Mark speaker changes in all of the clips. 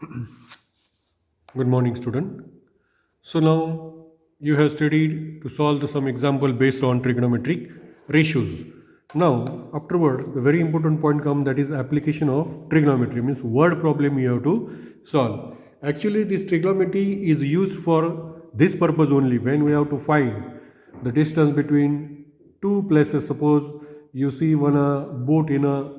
Speaker 1: Good morning, student. So now you have studied to solve some example based on trigonometric ratios. Now, afterward, the very important point comes, that is application of trigonometry, means word problem you have to solve. Actually, this trigonometry is used for this purpose only, when we have to find the distance between two places. Suppose you see one boat in a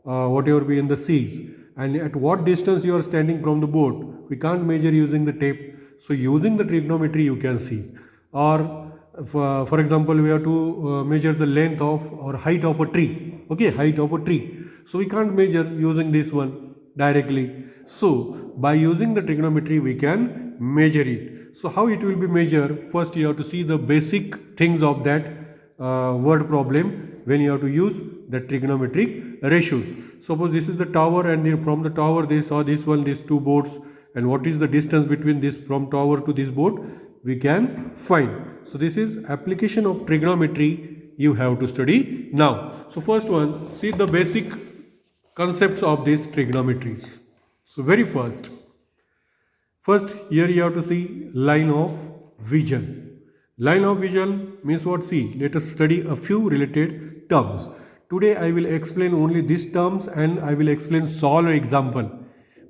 Speaker 1: whatever be in the seas, and at what distance you are standing from the boat, we can't measure using the tape. So using the trigonometry you can see. Or for example, we have to measure the length of or height of a tree. Okay, height of a tree, so we can't measure using this one directly. So by using the trigonometry we can measure it. So how it will be measured? First you have to see the basic things of that word problem when you have to use the trigonometric ratios. Suppose this is the tower, and from the tower they saw this one, these two boats, and what is the distance between this from tower to this boat we can find. So this is application of trigonometry you have to study now. So first one, see the basic concepts of these trigonometries. So very first here you have to see line of vision. Line of vision means what? See, let us study a few related terms. Today I will explain only these terms, and I will explain solve example,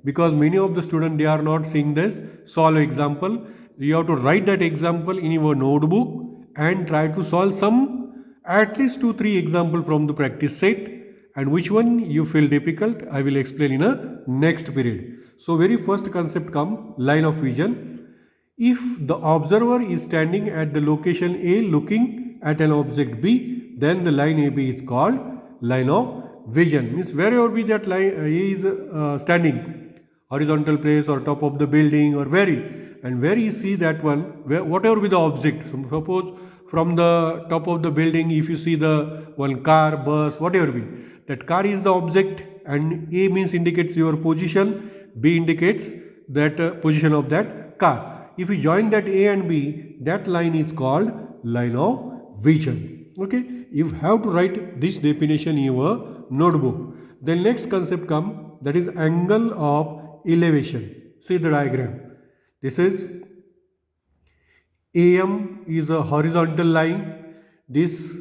Speaker 1: because many of the students they are not seeing this solve example. You have to write that example in your notebook and try to solve some at least 2-3 example from the practice set, and which one you feel difficult I will explain in a next period. So very first concept come line of vision. If the observer is standing at the location A looking at an object B, then the line AB is called line of vision. Means wherever be that line A is standing, horizontal place or top of the building or where you see that one, whatever be the object. So suppose from the top of the building, if you see the one car, bus, whatever be, that car is the object, and A means indicates your position, B indicates that position of that car. If you join that A and B, that line is called line of vision. Okay, you have to write this definition in your notebook. Then next concept come, that is angle of elevation. See the diagram. This is AM is a horizontal line. This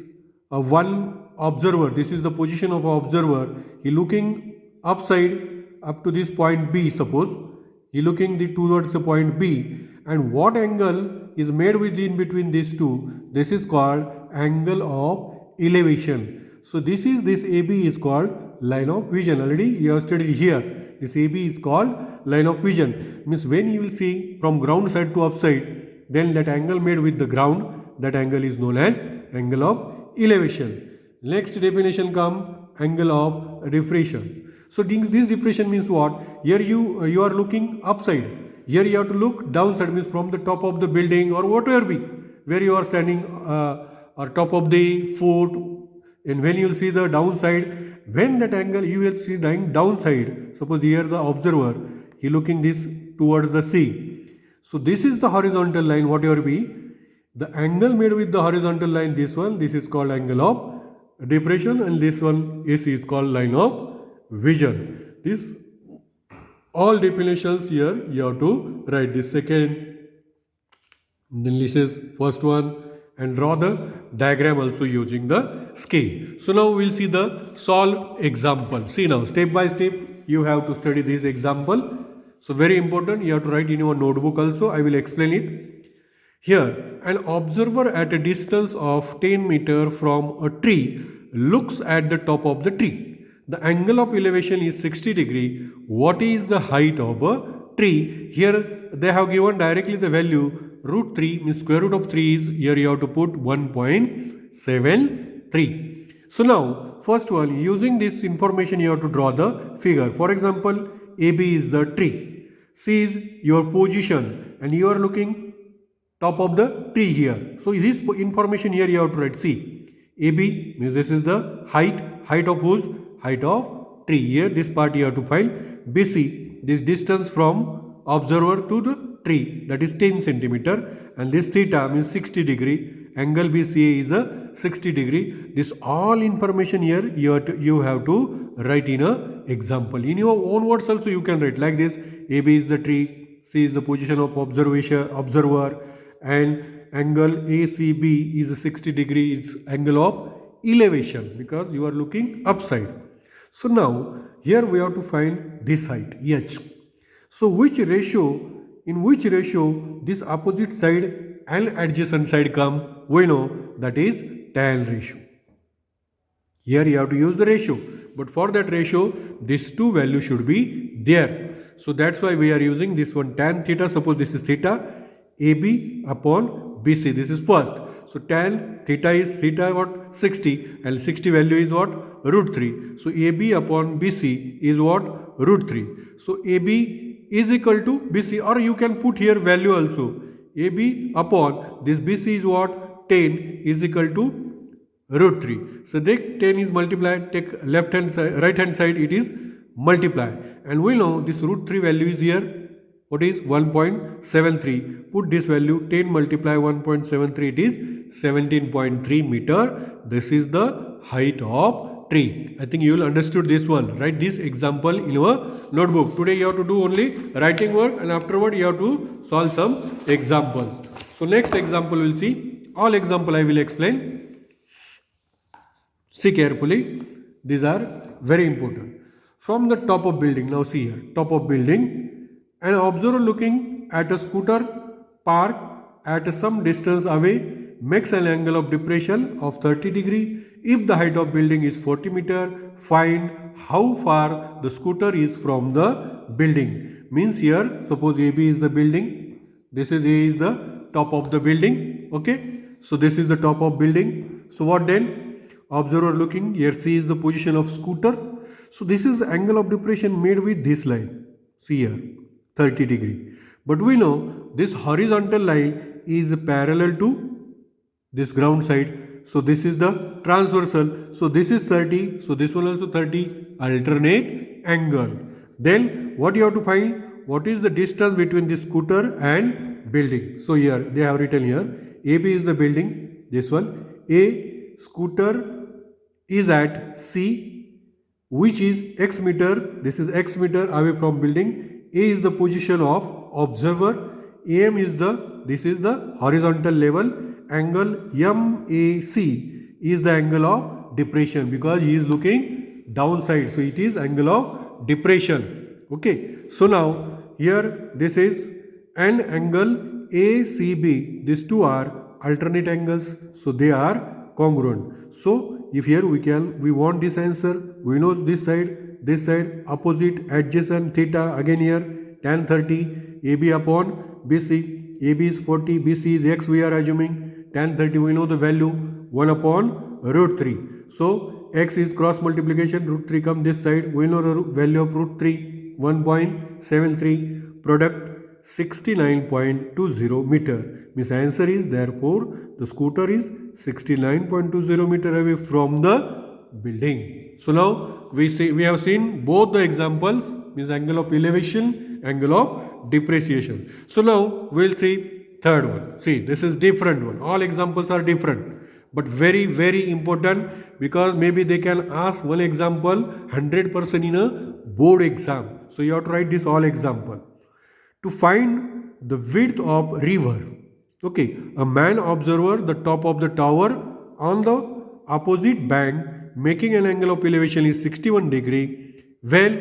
Speaker 1: one observer, this is the position of observer. He looking upside up to this point B. Suppose he looking towards the point B, and what angle is made within between these two? This is called angle of elevation. So this AB is called line of vision. Already you have studied here. This AB is called line of vision. Means when you will see from ground side to upside, then that angle made with the ground, that angle is known as angle of elevation. Next definition come angle of refraction. So this refraction means what? Here you are looking upside. Here you have to look downside, means from the top of the building or whatever be, where you are standing or top of the fort, and when you will see the downside, when that angle you will see downside, suppose here the observer, he looking this towards the sea. So this is the horizontal line, whatever be, the angle made with the horizontal line, this one, this is called angle of depression, and this one is called line of vision. This all definitions here you have to write this second, then this is first one, and draw the diagram also using the scale. So now we will see the solve example. See now, step by step you have to study this example. So very important, you have to write in your notebook also. I will explain it. Here, an observer at a distance of 10 meter from a tree looks at the top of the tree. The angle of elevation is 60 degree. What is the height of a tree? Here they have given directly the value root 3, means square root of 3 is, here you have to put 1.73. So now first one, using this information you have to draw the figure. For example, AB is the tree, C is your position, and you are looking top of the tree here. So this information here you have to write. See, AB means this is the height of whose? Height of tree. Here this part you have to find. BC, this distance from observer to the tree, that is 10 centimeter, and this theta means 60 degree. Angle BCA is a 60 degree. This all information here you have to write in a example. In your own words also you can write like this: AB is the tree, C is the position of observer, and angle ACB is 60 degree. It's angle of elevation because you are looking upside. So now here we have to find this height H. So in which ratio this opposite side and adjacent side come? We know that is tan ratio. Here you have to use the ratio, but for that ratio these two values should be there. So that's why we are using this one, tan theta. Suppose this is theta, AB upon BC. This is first. So tan theta is theta what? 60, and 60 value is what? Root 3. So AB upon BC is what? Root 3. So AB is equal to BC, or you can put here value also. AB upon this BC is what? 10 is equal to root 3. So take 10 is multiplied, take left hand side, right hand side, it is multiply. And we know this root 3 value is here. What is 1.73? Put this value, 10 multiply 1.73, it is 17.3 meter. This is the height of tree. I think you will understood this one. Write this example in your notebook. Today you have to do only writing work, and afterward you have to solve some examples. So next example we'll see. All example I will explain. See carefully, these are very important. From the top of building, now see here, top of building, an observer looking at a scooter parked at some distance away makes an angle of depression of 30 degree. If the height of building is 40 meter, find how far the scooter is from the building. Means here, suppose AB is the building, this is A is the top of the building, okay. So this is the top of building. So what then? Observer looking, here C is the position of scooter. So this is angle of depression made with this line. See here, 30 degree. But we know this horizontal line is parallel to this ground side. So this is the transversal. So this is 30. So this one also 30. Alternate angle. Then what you have to find? What is the distance between this scooter and building? So here they have written here. AB is the building. This one. A scooter is at C, which is x meter. This is x meter away from building. A is the position of observer. AM is this is the horizontal level. Angle MAC is the angle of depression because he is looking downside. So it is angle of depression. Okay. So now here this is an angle ACB. These two are alternate angles. So they are congruent. So if here we want this answer, we know this side, opposite, adjacent, theta, again here, tan 30, AB upon BC, AB is 40, BC is X we are assuming, tan 30 we know the value, 1 upon root 3. So X is cross multiplication, root 3 come this side, we know the value of root 3, 1.73, product 69.20 meter. Means answer is therefore the scooter is 69.20 meter away from the building. So now we have seen both the examples, means angle of elevation, angle of depreciation. So now we will see third one. See, this is different one. All examples are different, but very, very important because maybe they can ask one example 100% in a board exam. So you have to write this all example. To find the width of river. Okay, a man observer the top of the tower on the opposite bank making an angle of elevation is 61 degree. Well,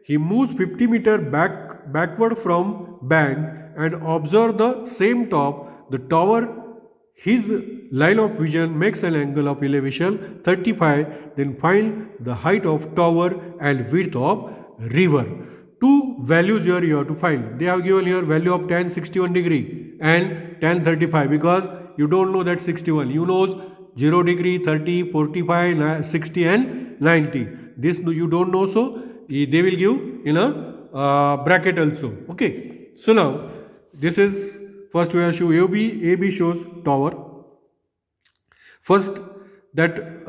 Speaker 1: he moves 50 meter backward from bank and observe the same top. The tower, his line of vision makes an angle of elevation 35. Then find the height of tower and width of river. Two values here you have to find. They have given here value of tan 61 degree and tan 35 because you don't know that 61. You know 0 degree, 30, 45, 60 and 90. This you don't know, so they will give in a bracket also. Okay. So now this is first we have show AB shows tower. First that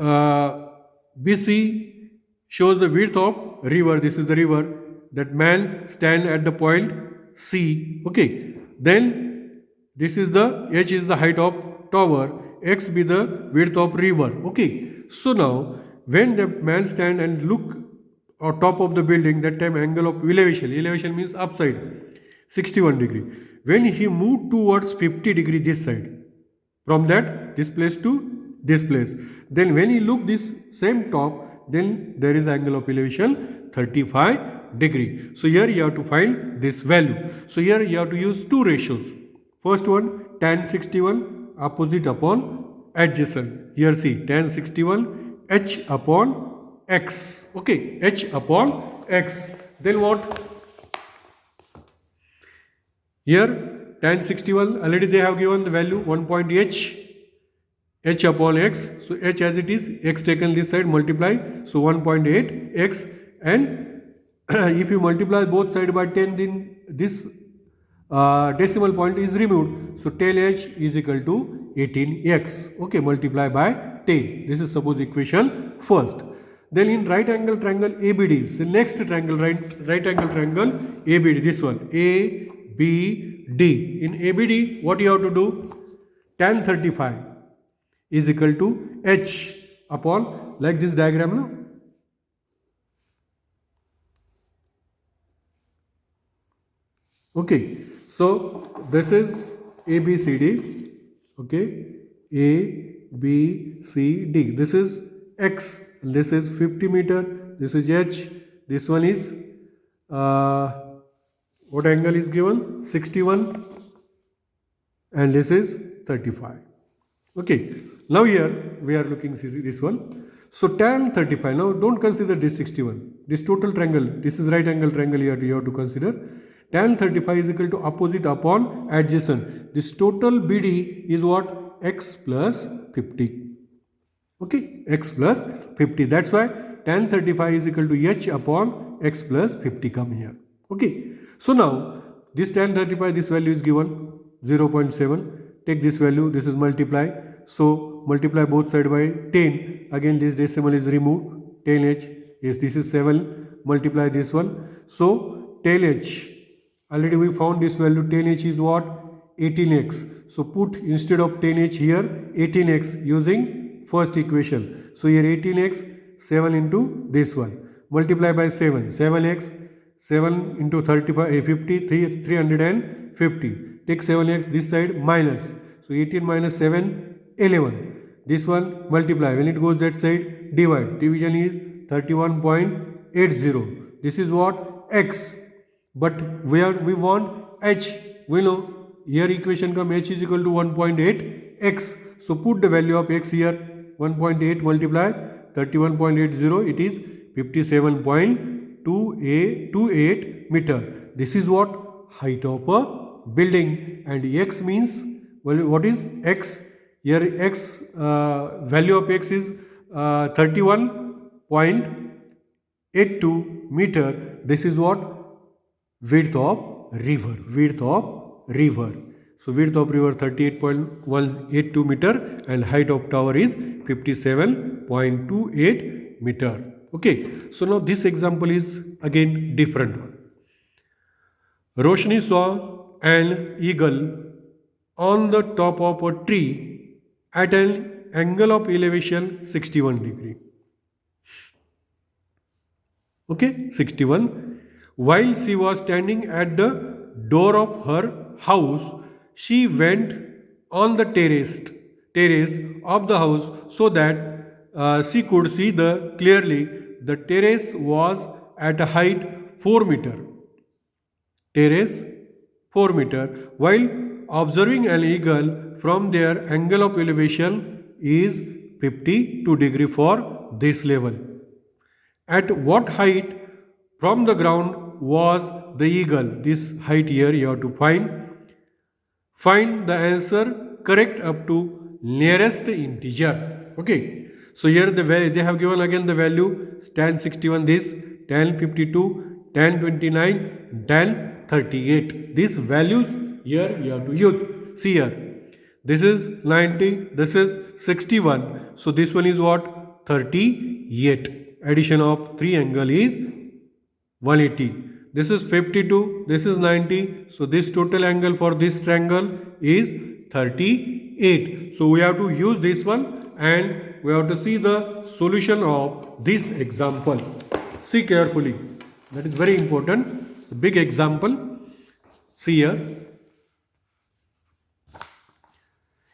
Speaker 1: BC shows the width of river. This is the river. That man stand at the point C. Okay. Then this is the H is the height of tower. X be the width of river. Okay. So now when the man stand and look or top of the building, that time angle of elevation means upside, 61 degree. When he moved towards 50 degree this side, from that this place to this place, then when he look this same top, then there is angle of elevation 35 degree. So here you have to find this value. So here you have to use two ratios. First one, tan 61 opposite upon adjacent. Here see, tan 61 h upon x. Okay, h upon x. Then what? Here tan 61 already they have given the value 1.h upon x. So h as it is, x taken this side, multiply. So 1.8 x, and if you multiply both side by 10, then this decimal point is removed. So tail h is equal to 18x. Okay, multiply by 10. This is suppose equation first. Then in right angle triangle ABD, so next triangle, right angle triangle ABD, this one ABD. In ABD, what you have to do? Tan 35 is equal to h upon, like this diagram, no? Okay, so this is ABCD. Okay, ABCD. This is x, this is 50 meter, this is h, this one is what angle is given? 61, and this is 35. Okay, now here we are looking this one. So tan 35, now don't consider this 61, this total triangle, this is right angle triangle, you have to consider. Tan 35 is equal to opposite upon adjacent. This total BD is what? X plus 50. Okay, x plus 50. That's why tan 35 is equal to h upon x plus 50 come here. Okay, so now this tan 35, this value is given 0.7. Take this value, this is multiply. So multiply both side by 10. Again this decimal is removed. 10h, yes, this is 7. Multiply this one. So tail h, already we found this value. 10h is what? 18x. So put instead of 10h here 18x using first equation. So here 18x, 7 into this one. Multiply by 7. 7x, 7 into 35, 50, 350. Take 7x this side minus. So 18 minus 7, 11. This one multiply. When it goes that side, divide. Division is 31.80. This is what? X. But where we want h, we know here equation come h is equal to 1.8 x. So put the value of x here, 1.8 multiply 31.80, it is 57.28 meter. This is what? Height of a building. And x means, well, what is x? Here x, value of x is 31.82 meter. This is what? Width of river. So width of river 38.182 meter and height of tower is 57.28 meter. Okay, so now this example is again different one. Roshni saw an eagle on the top of a tree at an angle of elevation 61 degree. Okay, 61. While she was standing at the door of her house, she went on the terrace of the house so that she could see clearly. The terrace was at a height 4 meter. Terrace 4 meter. While observing an eagle from their angle of elevation is 52 degree for this level. At what height from the ground was the eagle? This height here you have to find. Find the answer correct up to nearest integer. Okay. So here they have given again the value tan 61 this, tan 52, tan 29, tan 38. These values here you have to use. See here. This is 90, this is 61. So this one is what? 38. Addition of 3 angle is 180. This is 52, this is 90. So this total angle for this triangle is 38. So we have to use this one and we have to see the solution of this example. See carefully. That is very important. A big example. See here.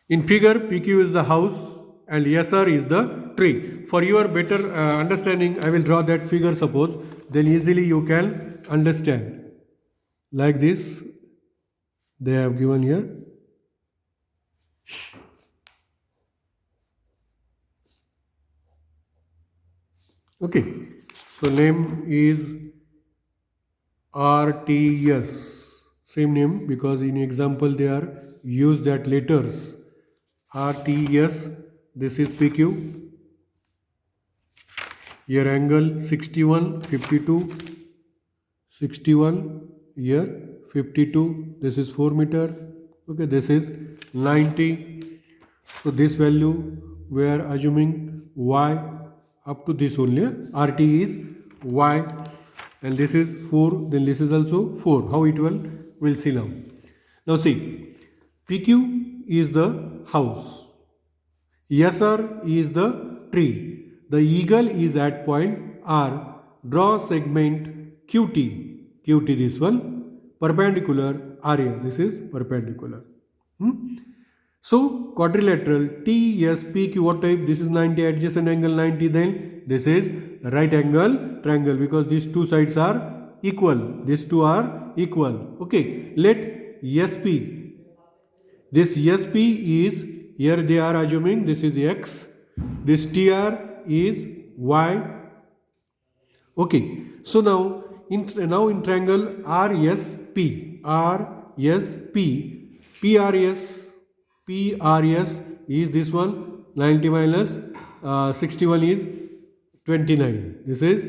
Speaker 1: In figure, PQ is the house and SR is the tree. For your better understanding, I will draw that figure suppose. Then easily you can understand. Like this, they have given here. Okay, so name is RTS, same name because in example they are used that letters. RTS, this is PQ. Here angle 61, 52, 61, here 52, this is 4 meter. Okay, this is 90. So this value we are assuming Y up to this only. RT is Y and this is 4, then this is also 4. How it will, we'll see now. Now see, PQ is the house, SR is the tree, the eagle is at point R, draw segment QT, QT this one, perpendicular RS, this is perpendicular. So quadrilateral TSPQ, what type? This is 90, adjacent angle 90, then this is right angle triangle because these two sides are equal, these two are equal. Okay, let SP, this SP is, here they are assuming this is X, this TR is Y. Okay, so now in triangle RSP, PRS is this one, 90 minus 61 is 29. This is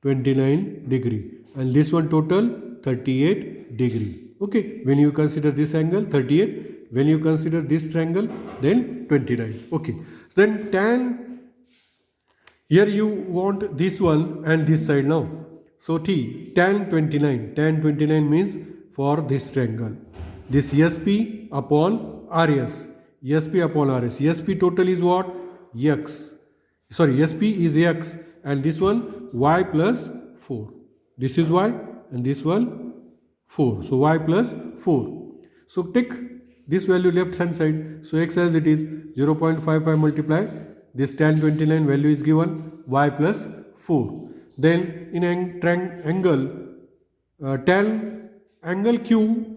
Speaker 1: 29 degree and this one total 38 degree. Okay, when you consider this angle 38, when you consider this triangle then 29. Okay, so then tan, here you want this one and this side now. So T, tan 29 means for this triangle. This SP upon RS, SP upon RS. SP total is what? X. Sorry, SP is X and this one Y plus 4. This is Y and this one 4. So Y plus 4. So take this value left hand side. So X as it is 0.55 multiply. This tan 29 value is given Y plus 4. Then in angle tan angle QRT.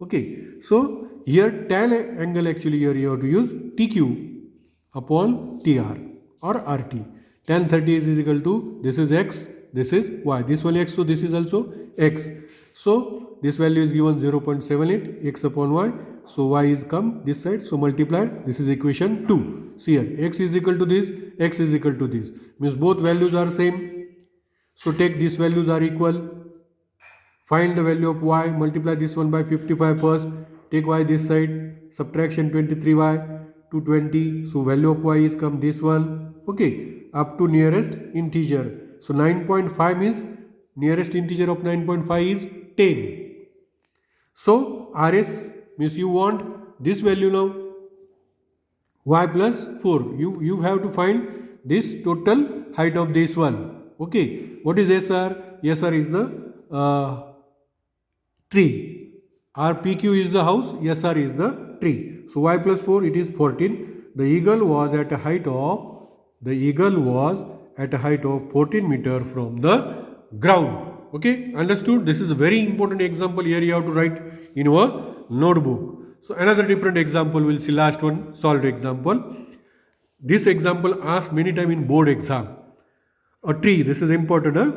Speaker 1: Okay, so here tan angle actually here you have to use TQ upon TR or RT. Tan 30 is equal to, this is X, this is Y. This one X, so this is also X. So this value is given 0.78 X upon Y. So Y is come this side, so multiplied. This is equation 2. See here, X is equal to this, X is equal to this. Means both values are same. So take these values are equal. Find the value of Y, multiply this one by 55 first, take Y this side, subtraction 23Y to 20, so value of Y is come this one, okay, up to nearest integer. So 9.5 is, nearest integer of 9.5 is 10. So RS means you want this value now, Y plus 4, you have to find this total height of this one, okay. What is SR? SR is the tree. RPQ is the house, SR is the tree. So Y plus 4 it is 14. The eagle was at a height of 14 meter from the ground. Okay, understood? This is a very important example here you have to write in your notebook. So another different example we'll see, last one solved example. This example asked many times in board exam. A tree, this is important, huh?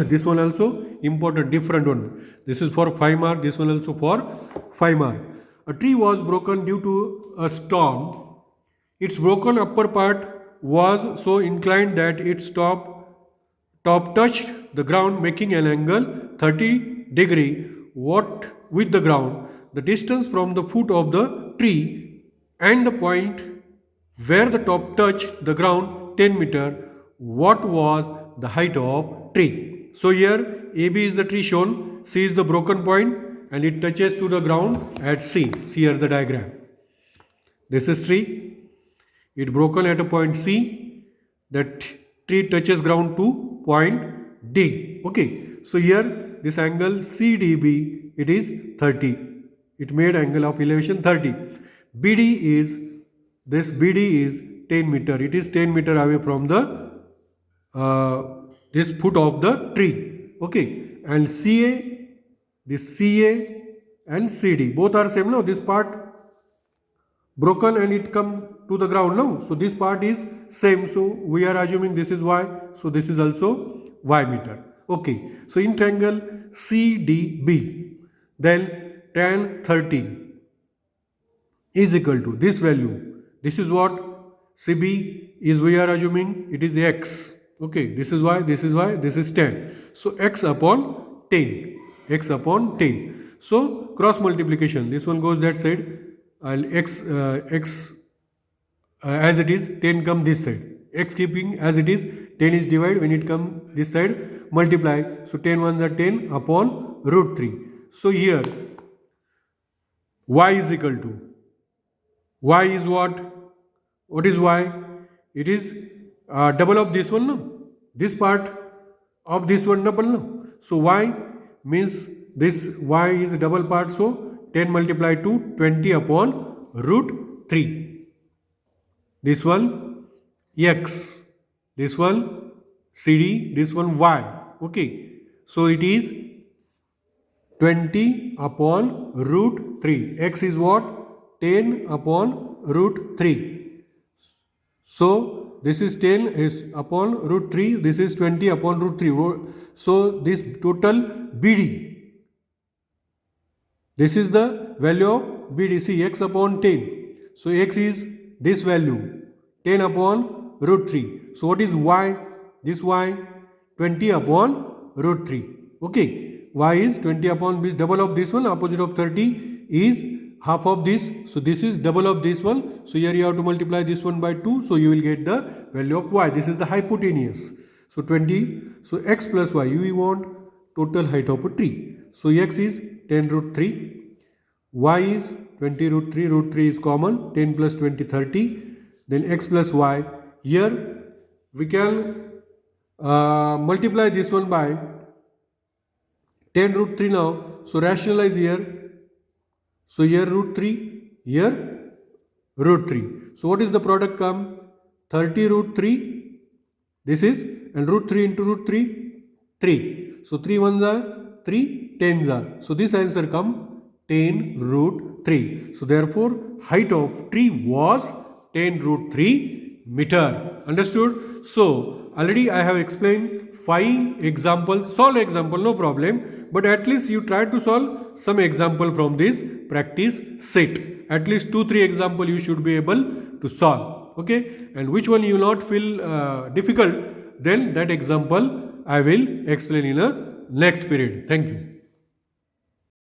Speaker 1: This one also important, different one. This is for 5 mark, this one also for 5 mark. A tree was broken due to a storm. Its broken upper part was so inclined that its top touched the ground, making an angle 30 degree what with the ground. The distance from the foot of the tree and the point where the top touched the ground 10 meter. What was the height of tree? So here AB is the tree shown, C is the broken point and it touches to the ground at C. See here the diagram. This is tree. It broken at a point C. That tree touches ground to point D. Okay. So here this angle CDB, it is 30. It made angle of elevation 30. BD is, this BD is 10 meter. It is 10 meter away from the this foot of the tree. Okay. And CA, this CA and CD both are same. Now this part broken and it come to the ground now. So this part is same. So we are assuming this is Y. So this is also Y meter. Okay. So in triangle CDB, then tan 30 is equal to this value. This is what CB is, we are assuming it is X. Okay. This is Y, this is Y, this is 10. So X upon 10. X upon 10. So cross multiplication. This one goes that side. X as it is, 10 come this side. X keeping as it is, 10 is divided. When it come this side, multiply. So 10 ones are 10 upon root 3. So here Y is equal to, Y is what? What is Y? It is double of this one, no? This part of this one double, no? So Y means this Y is double part. So 10 multiplied to 20 upon root 3. This one X, this one CD, this one Y. Okay. So it is 20 upon root 3. X is what? 10 upon root 3. So this is 10 is upon root 3. This is 20 upon root 3. So this total BD. This is the value of BDC, X upon 10. So X is this value, 10 upon root 3. So what is Y? This Y, 20 upon root 3. Okay. Y is 20 upon this, double of this one, opposite of 30 is half of this. So this is double of this one. So here you have to multiply this one by 2. So you will get the value of Y. This is the hypotenuse. So 20. So X plus Y, we want total height of a tree. So X is 10 root 3. Y is 20 root 3. Root 3 is common. 10 plus 20, 30. Then X plus Y. Here we can multiply this one by 10 root 3 now. So rationalize here. So here root 3. Here root 3. So what is the product come? 30 root 3. This is, and root 3 into root 3. 3. So 3 ones are 3, 10s are. So this answer come 10 root 3. So therefore height of tree was 10 root 3 meter. Understood? So already I have explained 5 examples. Solve example, no problem. But at least you try to solve some example from this practice set. At least 2-3 example you should be able to solve. Okay? And which one you not feel difficult, then that example I will explain in a next period. Thank you.